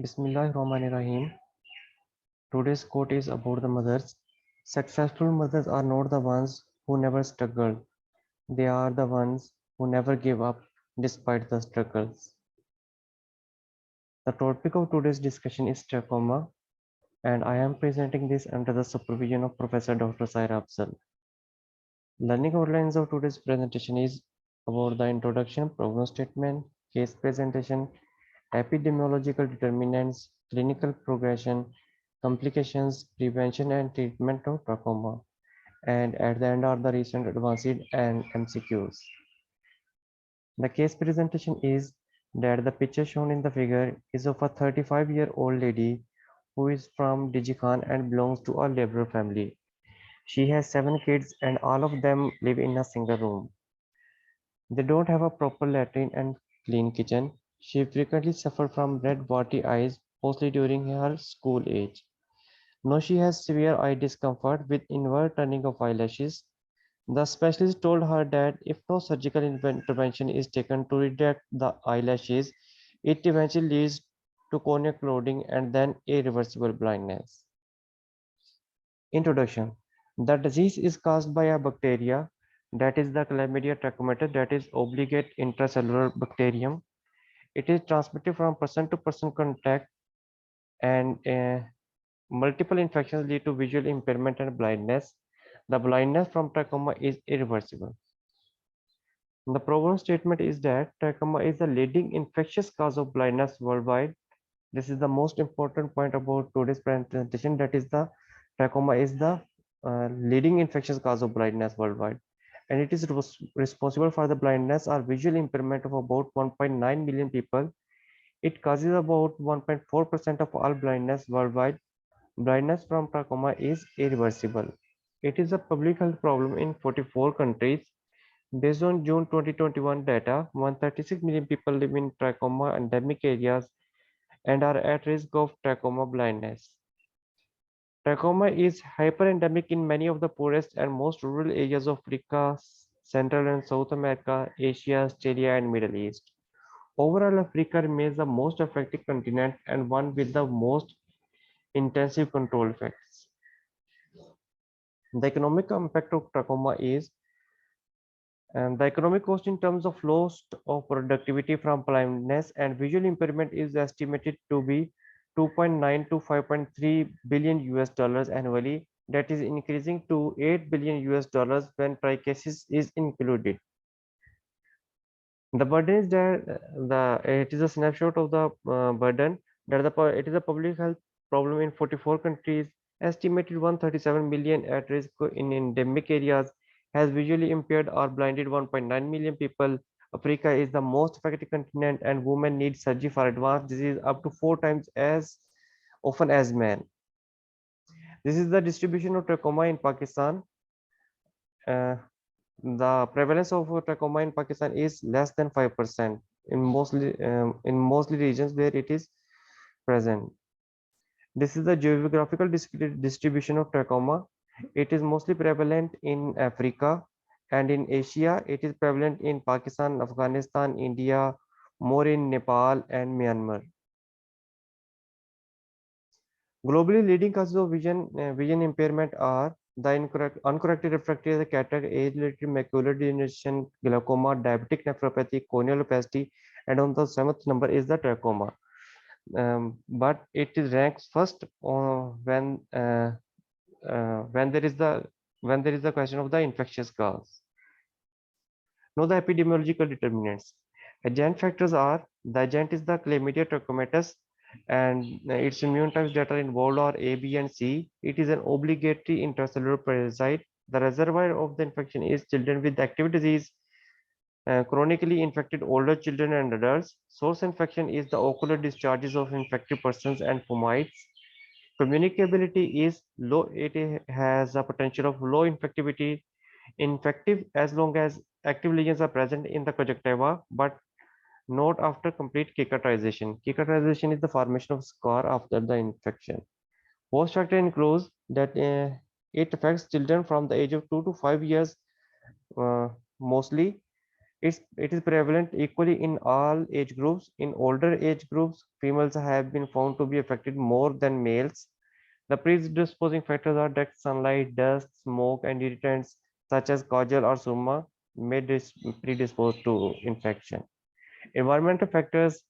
Bismillahirrahmanirrahim. Today's quote is about the mothers. Successful mothers are not the ones who never struggled. They are the ones who never give up despite the struggles. The topic of today's discussion is trachoma, and I am presenting this under the supervision of Professor Dr. Saira Afzal. Learning outlines of today's presentation is about the introduction, problem statement, case presentation, epidemiological determinants, clinical progression, complications, prevention and treatment of trachoma, and at the end are the recent advances and MCQs. The case presentation is that the picture shown in the figure is of a 35-year-old lady who is from Digikhan and belongs to a laborer family. She has 7 kids and all of them live in a single room. They don't have a proper latrine and clean kitchen. She frequently suffers from red warty eyes, mostly during her school age. Now she has severe eye discomfort with inward turning of eyelashes. The specialist told her that if no surgical intervention is taken to redirect the eyelashes, it eventually leads to corneal clouding and then irreversible blindness. Introduction. The disease is caused by a bacteria, that is the Chlamydia trachomatis, that is obligate intracellular bacterium. It is transmitted from person to person contact, and multiple infections lead to visual impairment and blindness. The blindness from trachoma is irreversible. The problem statement is that trachoma is the leading infectious cause of blindness worldwide. This is the most important point about today's presentation, that is the trachoma is the leading infectious cause of blindness worldwide, and it is responsible for the blindness or visual impairment of about 1.9 million people. It causes about 1.4% of all blindness worldwide. Blindness from trachoma is irreversible. It is a public health problem in 44 countries. Based on June 2021 data, 136 million people live in trachoma endemic areas and are at risk of trachoma blindness. Trachoma is hyperendemic in many of the poorest and most rural areas of Africa, Central and South America, Asia, Australia, and Middle East. Overall, Africa remains the most affected continent and one with the most intensive control effects. The economic impact of trachoma is the economic cost in terms of loss of productivity from blindness and visual impairment is estimated to be 2.9 to 5.3 billion US dollars annually. That is increasing to 8 billion US dollars when trichosis is included. The burden is that it is a snapshot of the burden that it is a public health problem in 44 countries. Estimated 137 million at risk in endemic areas, has visually impaired or blinded 1.9 million people. Africa is the most affected continent, and women need surgery for advanced disease up to 4 times as often as men. This is the distribution of trachoma in Pakistan. Uh, the prevalence of trachoma in Pakistan is less than 5% in mostly regions where it is present. This is the geographical distribution of trachoma. It is mostly prevalent in Africa, and in Asia it is prevalent in Pakistan, Afghanistan, India, more in Nepal and Myanmar. Globally, leading causes of vision impairment are the uncorrected refractory cataract, age-related macular degeneration, glaucoma, diabetic nephropathy, corneal opacity, and on the 7th number is the trachoma. But it is ranks first when there is the question of the infectious cause. Now the epidemiological determinants. Agent factors are the agent is the Chlamydia trachomatis, and its immune types that are involved are A, B, and C. It is an obligatory intracellular parasite. The reservoir of the infection is children with active disease, chronically infected older children and adults. Source infection is the ocular discharges of infected persons and fomites. Communicability is low. It has a potential of low infectivity, infective as long as active lesions are present in the conjunctiva, but not after complete cicatrization. Cicatrization is the formation of scar after the infection. Host factor includes that it affects children from the age of 2 to 5 years mostly, It is prevalent equally in all age groups. In older age groups, females have been found to be affected more than males. The predisposing factors are direct sunlight, dust, smoke, and irritants such as kajal or surma may predispose to infection. Environmental factors,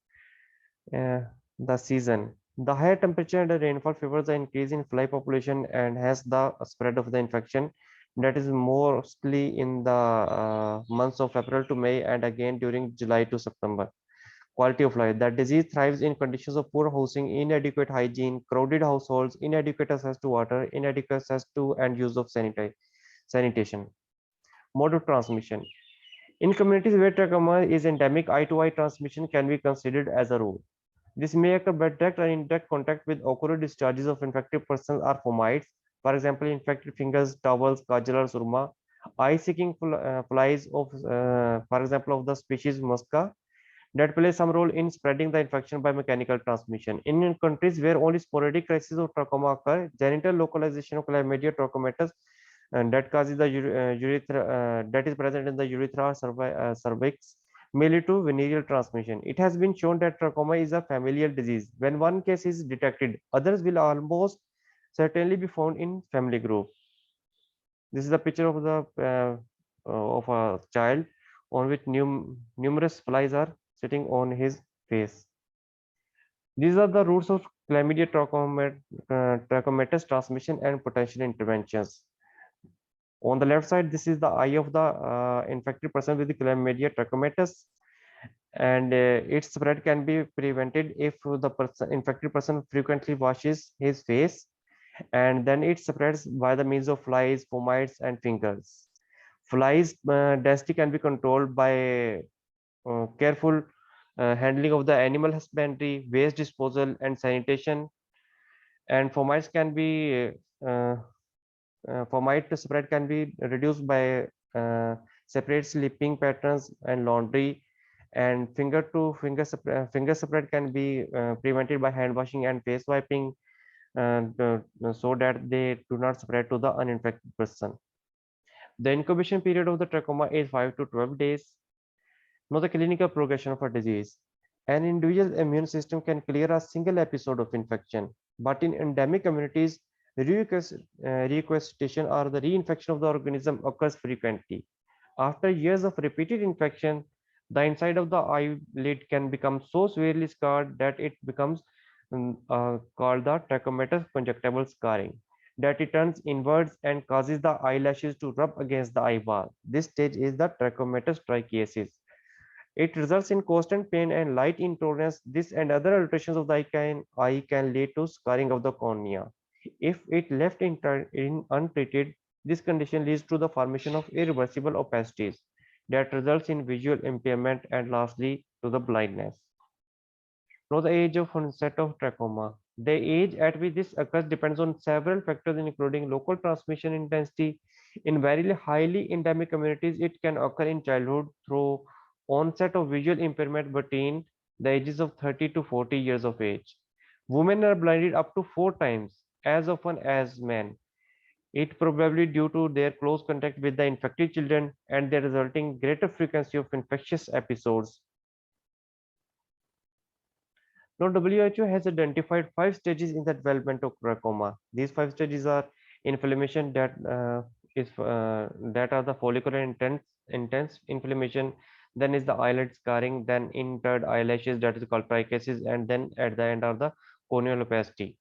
uh, the season. The higher temperature and the rainfall favors the increase in fly population and has the spread of the infection. That is mostly in the months of April to May and again during July to September. Quality of life. The disease thrives in conditions of poor housing, inadequate hygiene, crowded households, inadequate access to water, inadequate access to and use of sanitation. Mode of transmission. In communities where trachoma is endemic, eye-to-eye transmission can be considered as a rule. This may occur by direct or indirect contact with ocular discharges of infected persons or fomites, for example, infected fingers, towels, kajal or surma, eye-seeking flies of, for example, of the species musca, that play some role in spreading the infection by mechanical transmission. In countries where only sporadic cases of trachoma occur, genital localization of chlamydia trachomatis and that causes the urethra that is present in the urethra cervix may lead to venereal transmission. It has been shown that trachoma is a familial disease. When one case is detected, others will almost certainly be found in family group. This is a picture of the of a child on which numerous flies are sitting on his face. These are the routes of chlamydia trachomatis transmission and potential interventions. On the left side, this is the eye of the infected person with the chlamydia trachomatis, and its spread can be prevented if the infected person frequently washes his face, and then it spreads by the means of flies, fomites, and fingers. Flies density can be controlled by careful handling of the animal husbandry, waste disposal, and sanitation. And fomites can be fomite spread can be reduced by separate sleeping patterns and laundry. And finger spread can be prevented by hand washing and face wiping, so that they do not spread to the uninfected person. The incubation period of the trachoma is 5 to 12 days. Know the clinical progression of a disease. An individual's immune system can clear a single episode of infection, but in endemic communities, requisition or the reinfection of the organism occurs frequently. After years of repeated infection, the inside of the eyelid can become so severely scarred that it becomes called the trachomatis conjunctival scarring, that it turns inwards and causes the eyelashes to rub against the eyeball. This stage is the trachomatis trichiasis. It results in constant pain and light intolerance. This and other alterations of the eye can lead to scarring of the cornea. If it left untreated, this condition leads to the formation of irreversible opacities that results in visual impairment and lastly to the blindness. Now the age of onset of trachoma. The age at which this occurs depends on several factors including local transmission intensity. In very highly endemic communities, it can occur in childhood through onset of visual impairment between the ages of 30 to 40 years of age. Women are blinded up to 4 times as often as men. It probably due to their close contact with the infected children and their resulting greater frequency of infectious episodes. Now, WHO has identified 5 stages in the development of trachoma. These 5 stages are inflammation that are the follicular intense inflammation, then is the eyelid scarring, then entered eyelashes that is called trichiasis, and then at the end are the corneal opacity.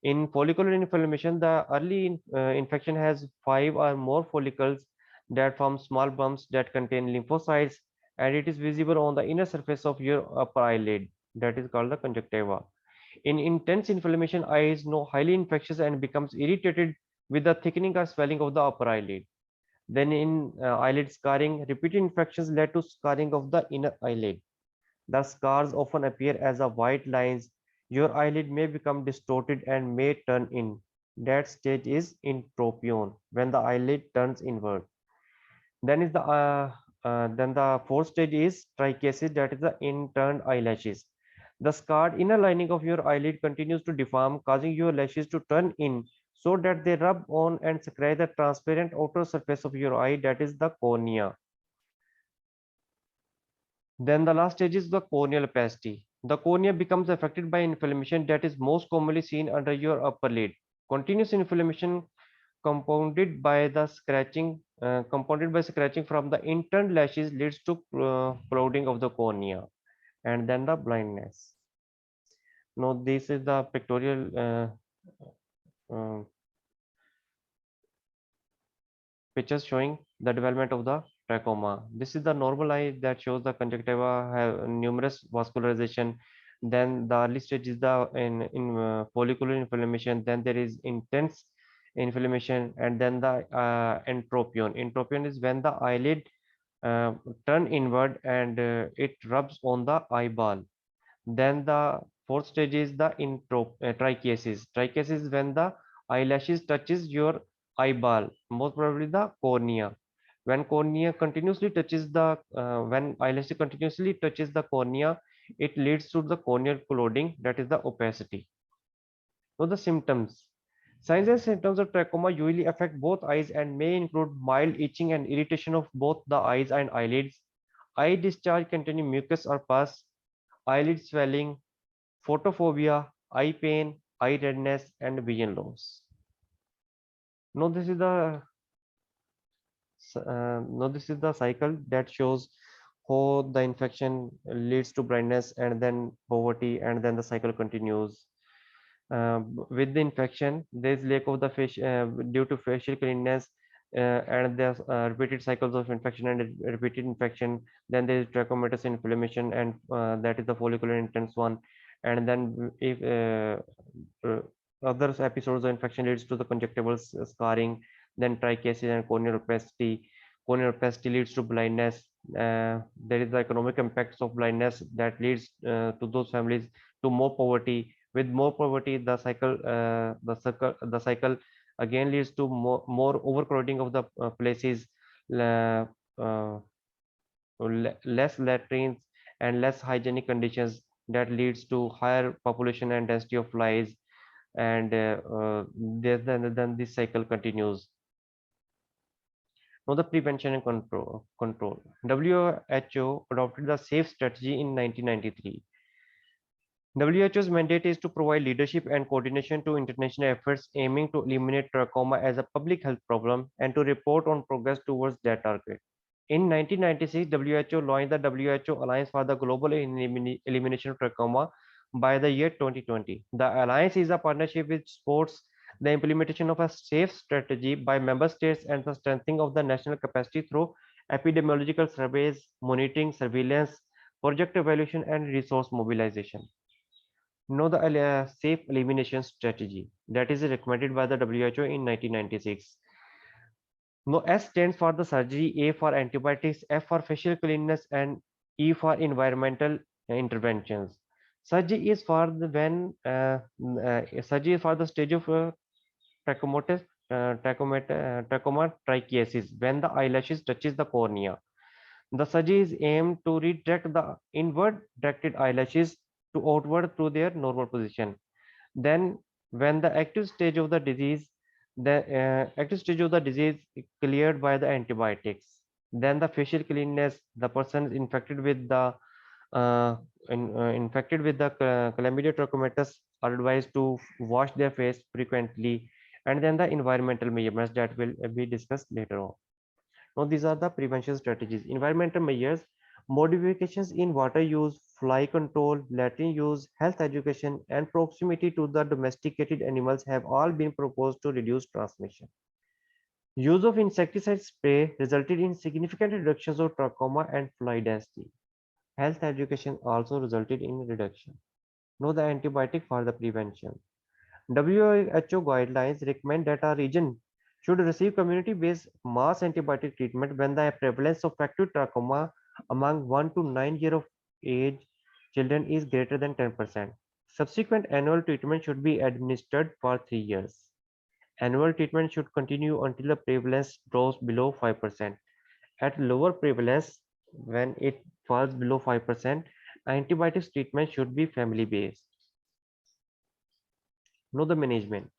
In follicular inflammation, the early infection has 5 or more follicles that form small bumps that contain lymphocytes, and it is visible on the inner surface of your upper eyelid, that is called the conjunctiva. In intense inflammation, eye is no highly infectious and becomes irritated with the thickening or swelling of the upper eyelid. Then in eyelid scarring, repeated infections led to scarring of the inner eyelid. The scars often appear as a white lines. Your eyelid may become distorted and may turn in. That stage is intropion, when the eyelid turns inward. Then the fourth stage is trichiasis, that is the inturned eyelashes. The scarred inner lining of your eyelid continues to deform, causing your lashes to turn in so that they rub on and scratch the transparent outer surface of your eye, that is the cornea. Then the last stage is the corneal opacity. The cornea becomes affected by inflammation that is most commonly seen under your upper lid. Continuous inflammation compounded by scratching from the interned lashes leads to clouding of the cornea and then the blindness. Now this is the pictorial uh, pictures showing the development of the trachoma. This is the normal eye that shows the conjunctiva have numerous vascularization. Then the early stage is the in follicular inflammation. Then there is intense inflammation, and then the entropion. Entropion is when the eyelid uh, turn inward and it rubs on the eyeball. Then the fourth stage is the trichiasis. Trichiasis is when the eyelashes touches your eyeball, most probably the cornea. When eyelash continuously touches the cornea, it leads to the corneal clouding, that is the opacity. Now the symptoms. Signs and symptoms of trachoma usually affect both eyes and may include mild itching and irritation of both the eyes and eyelids, eye discharge containing mucus or pus, eyelid swelling, photophobia, eye pain, eye redness, and vision loss. Now this is the cycle that shows how the infection leads to blindness and then poverty, and then the cycle continues. With the infection, there is lack of the fish due to facial cleanness, and there's repeated cycles of infection and repeated infection. Then there is trachomatis inflammation, and that is the follicular intense one. And then if uh, other episodes of infection leads to the conjunctival scarring, then trichiasis and corneal opacity. Corneal opacity leads to blindness. There is the economic impacts of blindness that leads to those families to more poverty. With more poverty, the cycle again leads to more overcrowding of the places, uh, uh, less latrines and less hygienic conditions that leads to higher population and density of flies, and then this cycle continues. Now the prevention and control. WHO adopted the SAFE strategy in 1993. WHO's mandate is to provide leadership and coordination to international efforts aiming to eliminate trachoma as a public health problem and to report on progress towards that target. In 1996, WHO launched the WHO Alliance for the Global Elimination of Trachoma by the year 2020. The alliance is a partnership which supports the implementation of a safe strategy by member states and the strengthening of the national capacity through epidemiological surveys, monitoring, surveillance, project evaluation, and resource mobilization. Know the safe elimination strategy that is recommended by the WHO in 1996. No, S stands for the surgery, A for antibiotics, F for facial cleanliness, and E for environmental interventions. Surgery is for the surgery is for the stage of trachomatis, trachoma trichiasis when the eyelashes touches the cornea. The surgery is aimed to redirect the inward directed eyelashes to outward to their normal position. Then, when the active stage of the disease is cleared by the antibiotics, then the facial cleanness, the person is infected with the chlamydia trachomatis are advised to wash their face frequently, and then the environmental measurements that will be discussed later on. Now, these are the prevention strategies. Environmental measures, modifications in water use, fly control, latrine use, health education, and proximity to the domesticated animals have all been proposed to reduce transmission. Use of insecticide spray resulted in significant reductions of trachoma and fly density. Health education also resulted in reduction. Know the antibiotic for the prevention. WHO guidelines recommend that a region should receive community-based mass antibiotic treatment when the prevalence of acute trachoma among 1 to 9 years of age children is greater than 10%. Subsequent annual treatment should be administered for 3 years. Annual treatment should continue until the prevalence drops below 5%. At lower prevalence, when it falls below 5%, antibiotics treatment should be family-based. Know the management.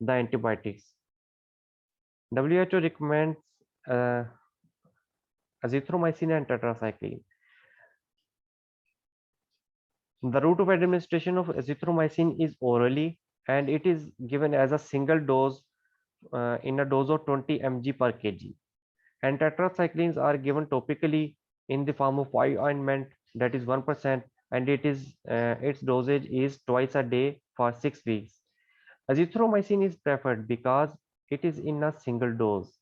The antibiotics. WHO recommends azithromycin and tetracycline. The route of administration of azithromycin is orally, and it is given as a single dose in a dose of 20 mg per kg. And tetracyclines are given topically in the form of eye ointment, that is 1%, and its dosage is twice a day for 6 weeks. Azithromycin is preferred because it is in a single dose.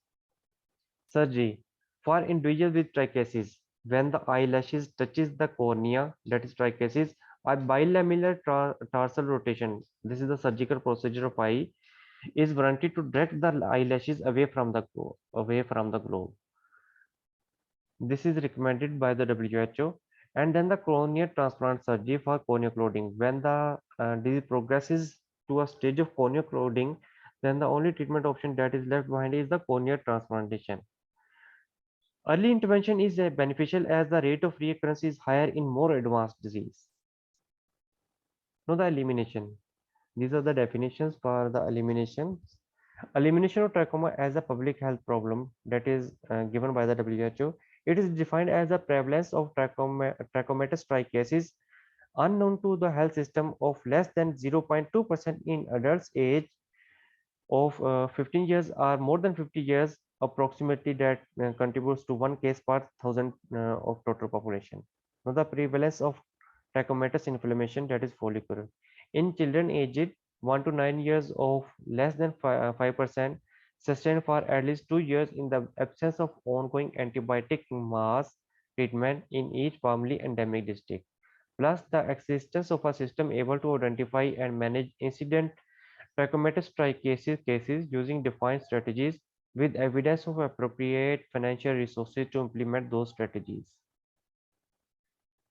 Surgery for individuals with trichosis, when the eyelashes touches the cornea, that is trichosis, a bilamellar tarsal rotation, this is the surgical procedure of eye, is warranted to direct the eyelashes away from the globe. This is recommended by the WHO. And then the corneal transplant surgery for corneocloding. When the disease progresses to a stage of corneocloding, then the only treatment option that is left behind is the corneal transplantation. Early intervention is beneficial as the rate of reoccurrence is higher in more advanced disease. Now the elimination. These are the definitions for the elimination. Elimination of trachoma as a public health problem that is given by the WHO. It is defined as the prevalence of trachomatous trichosis unknown to the health system of less than 0.2% in adults age of 15 years or more than 50 years, approximately that contributes to one case per thousand of total population. Now the prevalence of trachomatous inflammation, that is follicular. In children aged 1 to 9 years of less than 5%, sustained for at least 2 years in the absence of ongoing antibiotic mass treatment in each family endemic district, plus the existence of a system able to identify and manage incident trachomatous trichosis cases using defined strategies with evidence of appropriate financial resources to implement those strategies.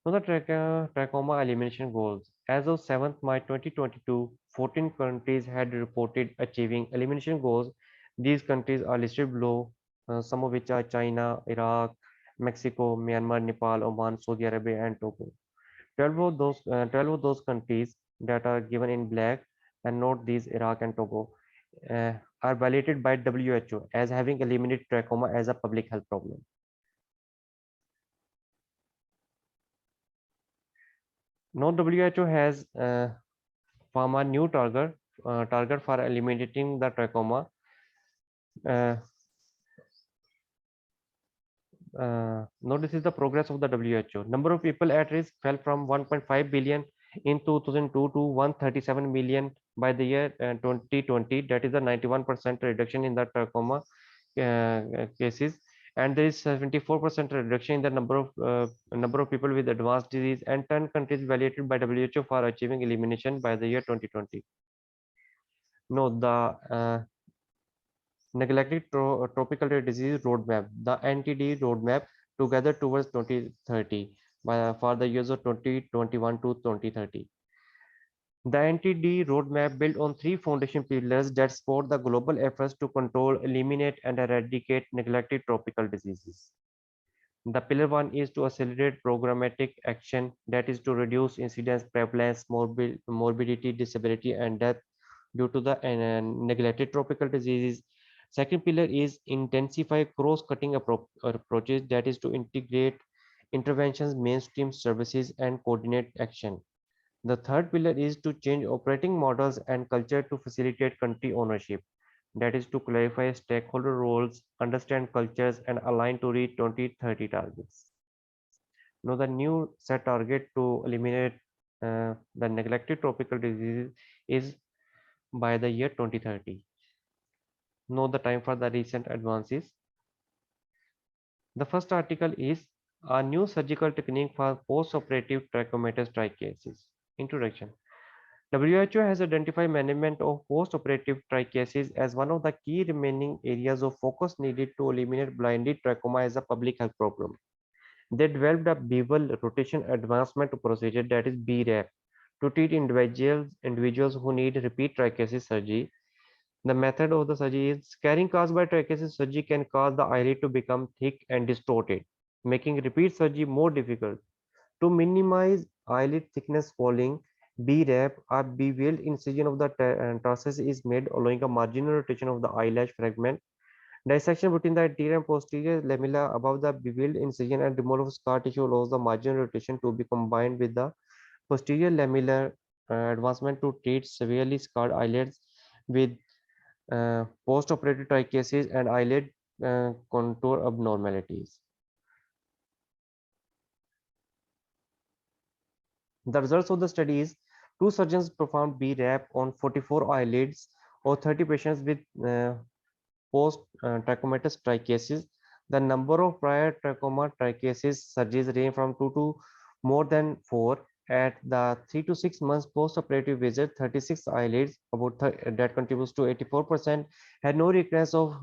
Now the trachoma elimination goals. As of 7th March 2022, 14 countries had reported achieving elimination goals. These countries are listed below, some of which are China, Iraq, Mexico, Myanmar, Nepal, Oman, Saudi Arabia, and Togo. 12 of those countries that are given in black, and note these Iraq and Togo, are validated by WHO as having eliminated trachoma as a public health problem. Now WHO has formed a new target for eliminating the trachoma. Uh, Now this is the progress of the WHO. Number of people at risk fell from 1.5 billion in 2002 to 137 million by the year 2020. That is a 91% reduction in the trachoma cases, and there is 74% reduction in the number of people with advanced disease, and 10 countries evaluated by WHO for achieving elimination by the year 2020. No, the neglected tropical rare disease roadmap, the NTD roadmap, together towards 2030 for the years of 2021 to 2030. The NTD roadmap built on three foundation pillars that support the global efforts to control, eliminate, and eradicate neglected tropical diseases. The pillar one is to accelerate programmatic action, that is to reduce incidence, prevalence, morbidity, disability, and death due to the neglected tropical diseases. Second pillar is intensify cross-cutting approaches, that is to integrate interventions, mainstream services, and coordinate action. The third pillar is to change operating models and culture to facilitate country ownership, that is to clarify stakeholder roles, understand cultures, and align to reach 2030 targets. Now, the new set target to eliminate the neglected tropical diseases is by the year 2030. Know the time for the recent advances. The first article is a new surgical technique for post-operative trachomatous trichosis. Introduction. WHO has identified management of post-operative trichosis as one of the key remaining areas of focus needed to eliminate blinded trachoma as a public health problem. They developed a bevel rotation advancement procedure, that is BRAP, to treat individuals who need repeat trichosis surgery. The method of the surgery is scarring caused by trichosis surgery can cause the eyelid to become thick and distorted, making repeat surgery more difficult. To minimize eyelid thickness falling, B-wrap or beveled incision of the tarsus is made, allowing a marginal rotation of the eyelash fragment. Dissection between the anterior and posterior lamella above the beveled incision and removal of scar tissue allows the marginal rotation to be combined with the posterior lamellar advancement to treat severely scarred eyelids with post-operative trichosis and eyelid contour abnormalities. The results of the study is two surgeons performed B-wrap on 44 eyelids or 30 patients with post-trachomatous trichosis. The number of prior trachoma trichosis surgeries range from 2 to more than 4. At the 3 to 6 months post-operative visit, 36 eyelids, that contributes to 84%, had no recurrence of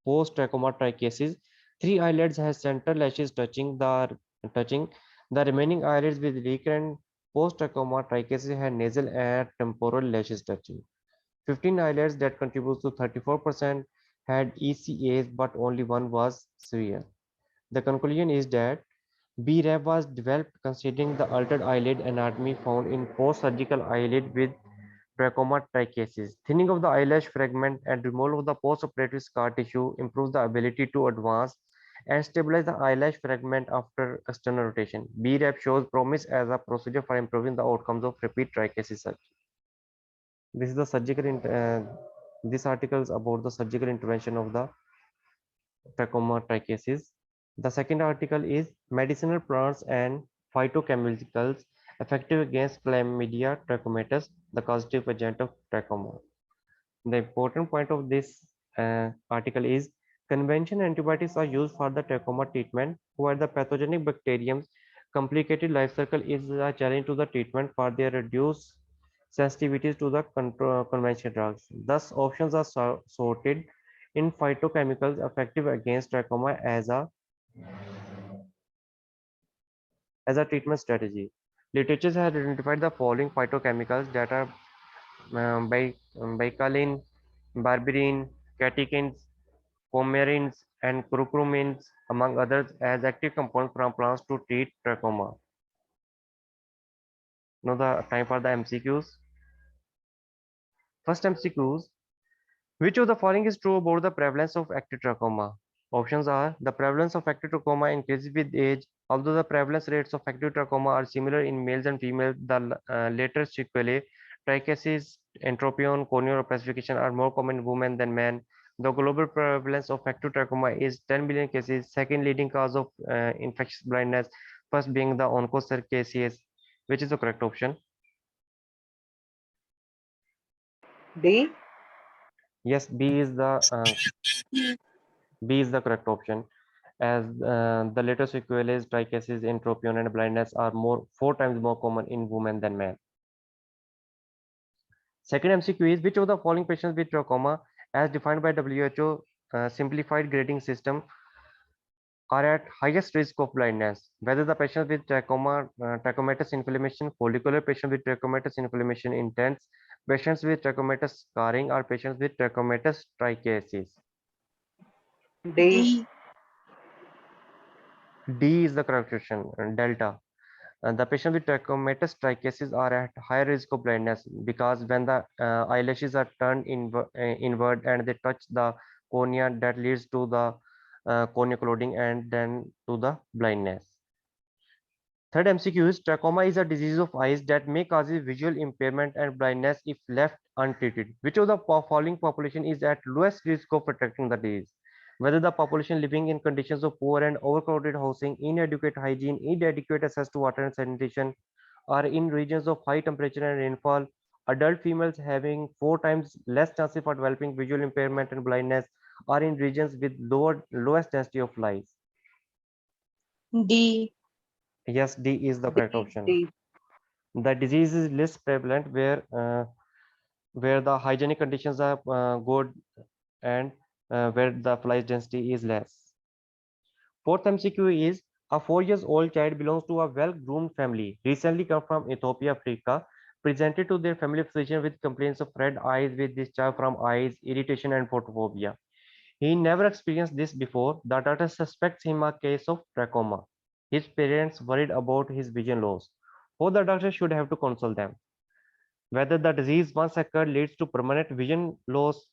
post-trachoma trichosis. 3 eyelids had central lashes touching. The remaining eyelids with recurrent post-trachoma trichosis had nasal and temporal lashes touching. 15 eyelids, that contributes to 34%, had ECAs, but only one was severe. The conclusion is that BRAF was developed considering the altered eyelid anatomy found in post-surgical eyelid with trachoma trichosis. Thinning of the eyelash fragment and removal of the post-operative scar tissue improves the ability to advance and stabilize the eyelash fragment after external rotation. BRAF shows promise as a procedure for improving the outcomes of repeat trichosis surgery. This is the this article is about the surgical intervention of the trachoma trichosis. The second article is medicinal plants and phytochemicals effective against chlamydia trachomatis, the causative agent of trachoma. The important point of this article is conventional antibiotics are used for the trachoma treatment, while the pathogenic bacterium's complicated life cycle is a challenge to the treatment for their reduced sensitivities to the conventional drugs. Thus, options are sorted in phytochemicals effective against trachoma as a treatment strategy. Literature has identified the following phytochemicals that are bicalin, berberine, catechins, coumarins, and curcumins, among others, as active compounds from plants to treat trachoma. Now the time for the MCQs. First MCQs. Which of the following is true about the prevalence of active trachoma? Options are the prevalence of active trachoma increases with age. Although the prevalence rates of active trachoma are similar in males and females, the later sequelae, trichosis, entropion, corneal opacification are more common in women than men. The global prevalence of active trachoma is 10 million cases, second leading cause of infectious blindness, first being the onchocerciasis, which is the correct option. D. Yes, B is the correct option, as the later sequelae, trichosis, entropion, and blindness are 4 times more common in women than men. Second MCQ is which of the following patients with trachoma, as defined by WHO simplified grading system, are at highest risk of blindness? Whether the patient with trachomatous inflammation, follicular patient with trachomatous inflammation intense, patients with trachomatous scarring, or patients with trachomatous trichosis. D. D is the correct option, delta. The patient with trachomatous trichosis are at higher risk of blindness because when the eyelashes are turned inward and they touch the cornea, that leads to the corneal clouding and then to the blindness. Third MCQ is trachoma is a disease of eyes that may cause visual impairment and blindness if left untreated. Which of the following population is at lowest risk of contracting the disease? Whether the population living in conditions of poor and overcrowded housing, inadequate hygiene, inadequate access to water and sanitation, or in regions of high temperature and rainfall, adult females having 4 times less chances for developing visual impairment and blindness, or in regions with lowest density of lights. D. Yes, D is the correct option. D. The disease is less prevalent where the hygienic conditions are good and where the flies density is less. Fourth MCQ is a 4 years old child belongs to a well-groomed family, recently come from Ethiopia, Africa, presented to their family physician with complaints of red eyes with discharge from eyes, irritation and photophobia. He never experienced this before. The doctor suspects him a case of trachoma. His parents worried about his vision loss. How the doctor should have to counsel them. Whether the disease once occurred leads to permanent vision loss,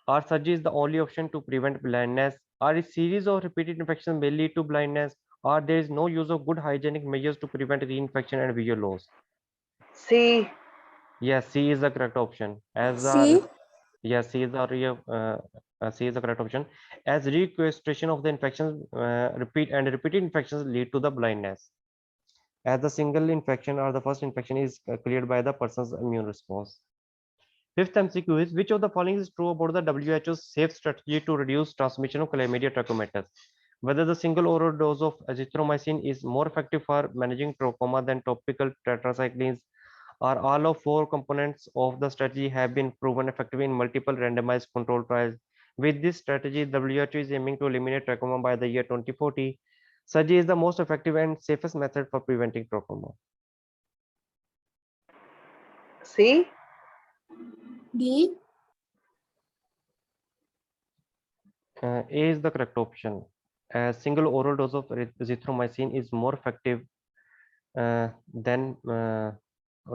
or surgery is the only option to prevent blindness, or a series of repeated infections may lead to blindness, or there is no use of good hygienic measures to prevent reinfection and vision loss. C. Yes, C is the correct option. As C. the yes, C is C is the correct option. As requestration of the infections, repeated infections lead to the blindness. As the single infection or the first infection is cleared by the person's immune response. Fifth MCQ is which of the following is true about the WHO's safe strategy to reduce transmission of chlamydia trachomatis? Whether the single oral dose of azithromycin is more effective for managing trachoma than topical tetracyclines, or all of four components of the strategy have been proven effective in multiple randomized controlled trials. With this strategy, WHO is aiming to eliminate trachoma by the year 2040. Surgery is the most effective and safest method for preventing trachoma. C. D. A is the correct option. A single oral dose of azithromycin is more effective than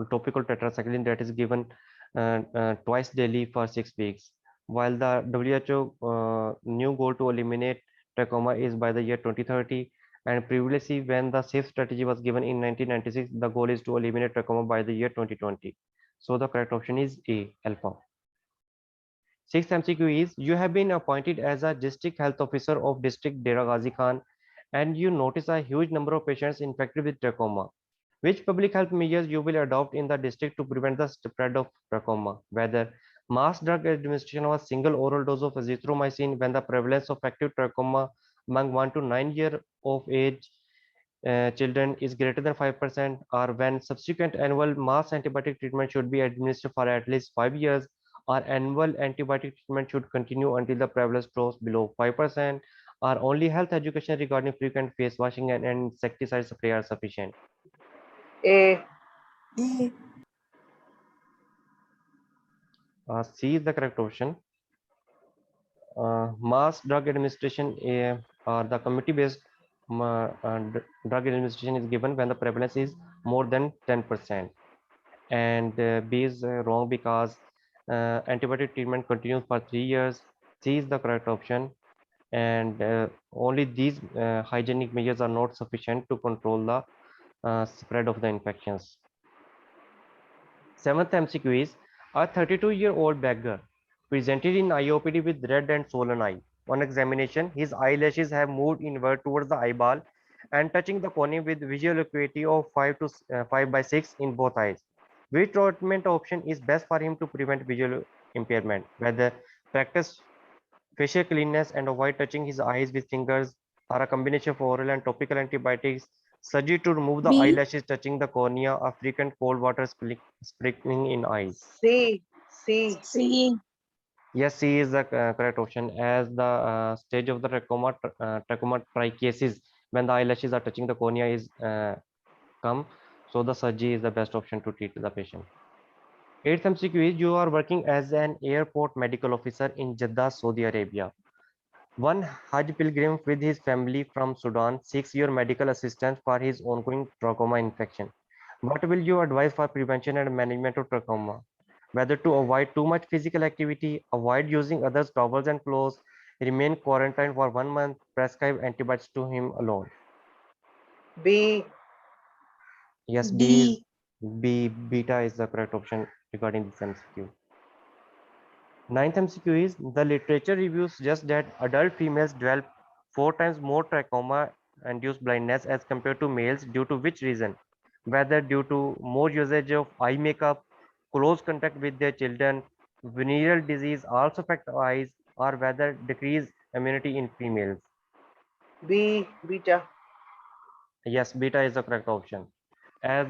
topical tetracycline that is given twice daily for 6 weeks. While the WHO new goal to eliminate trachoma is by the year 2030, and previously when the safe strategy was given in 1996, the goal is to eliminate trachoma by the year 2020. So the correct option is A, alpha. Sixth MCQ is you have been appointed as a district health officer of district Dera Ghazi Khan and you notice a huge number of patients infected with trachoma. Which public health measures you will adopt in the district to prevent the spread of trachoma? Whether mass drug administration of a single oral dose of azithromycin when the prevalence of active trachoma among 1 to 9 year of age children is greater than 5%, or when subsequent annual mass antibiotic treatment should be administered for at least 5 years, or annual antibiotic treatment should continue until the prevalence drops below 5%, or only health education regarding frequent face washing and insecticide spray are sufficient. A. A. C is the correct option. Mass drug administration or the community-based drug administration is given when the prevalence is more than 10%. And B is wrong because antibiotic treatment continues for 3 years. C is the correct option. And only these hygienic measures are not sufficient to control the spread of the infections. Seventh MCQ is a 32-year-old beggar presented in IOPD with red and swollen eye. On examination, his eyelashes have moved inward towards the eyeball and touching the cornea with visual acuity of 5 by 6 in both eyes. Which treatment option is best for him to prevent visual impairment? Whether practice facial cleanness and avoid touching his eyes with fingers, or a combination of oral and topical antibiotics, surgery to remove the B. eyelashes touching the cornea, or frequent cold water sprinkling in eyes. C. C. C. Yes, C is the correct option. As the stage of the trachoma trichosis, when the eyelashes are touching the cornea is come, so the surgery is the best option to treat the patient. Eighth MCQ is you are working as an airport medical officer in Jeddah, Saudi Arabia. One Hajj pilgrim with his family from Sudan seeks your medical assistance for his ongoing trachoma infection. What will you advise for prevention and management of trachoma? Whether to avoid too much physical activity, avoid using others' towels and clothes, remain quarantined for 1 month, prescribe antibiotics to him alone. B. Yes, B is D. beta is the correct option regarding this MCQ. Ninth MCQ is the literature reviews suggest that adult females develop 4 times more trachoma induced blindness as compared to males due to which reason? Whether due to more usage of eye makeup, close contact with their children, venereal disease also affect eyes, or whether decreased immunity in females. B. Beta. Yes, beta is the correct option. As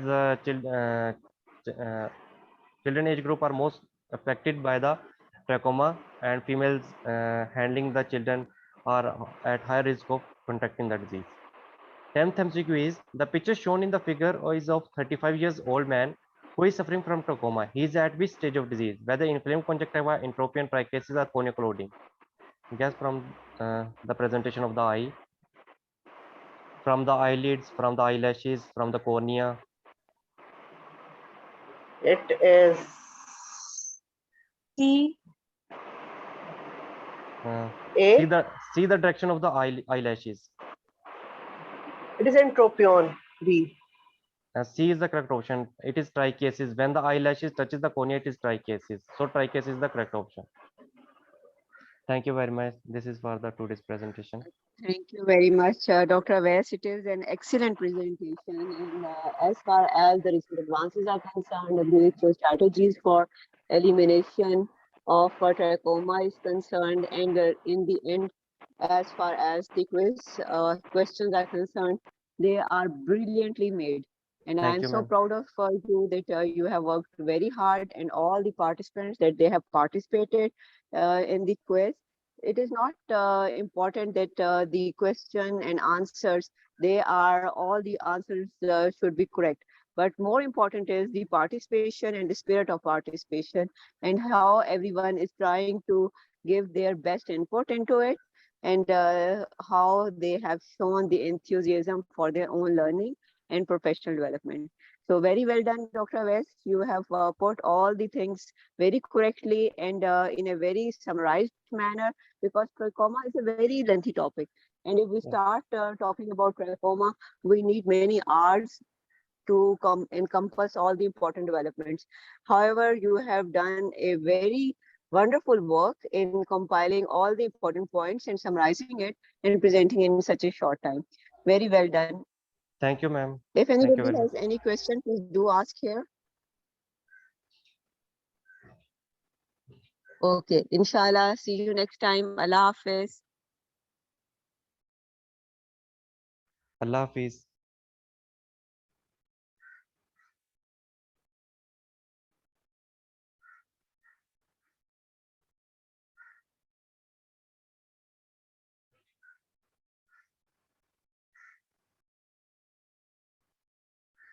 children age group are most affected by the trachoma, and females handling the children are at higher risk of contracting the disease. 10th MCQ is the picture shown in the figure is of 35 years old man who is suffering from trachoma. He is at which stage of disease? Whether inflamed conjunctiva, entropion, trichosis, or corneal clouding? Guess from the presentation of the eye, from the eyelids, from the eyelashes, from the cornea. It is C. A. See the direction of the eyelashes. It is entropion. B. C is the correct option. It is trichiasis. When the eyelashes touches the cornea, it is trichiasis. So trichiasis is the correct option. Thank you very much. This is for the today's presentation. Thank you very much, Dr. Awais. It is an excellent presentation. And as far as the recent advances are concerned, the WHO strategies for elimination of trachoma is concerned, and in the end, as far as the questions are concerned, they are brilliantly made. And I Thank am you, so ma'am. proud of you that you have worked very hard, and all the participants that they have participated in the quiz. It is not important that the question and answers, they are all the answers should be correct, but more important is the participation and the spirit of participation, and how everyone is trying to give their best input into it, and how they have shown the enthusiasm for their own learning and professional development. So very well done, Dr. West. You have put all the things very correctly and in a very summarized manner, because trachoma is a very lengthy topic. And if we start talking about trachoma, we need many hours to encompass all the important developments. However, you have done a very wonderful work in compiling all the important points and summarizing it and presenting in such a short time. Very well done. Thank you, ma'am. If Thank you anybody very much. has any question, please do ask here. Okay, inshallah, see you next time. Allah Hafiz. Allah Hafiz.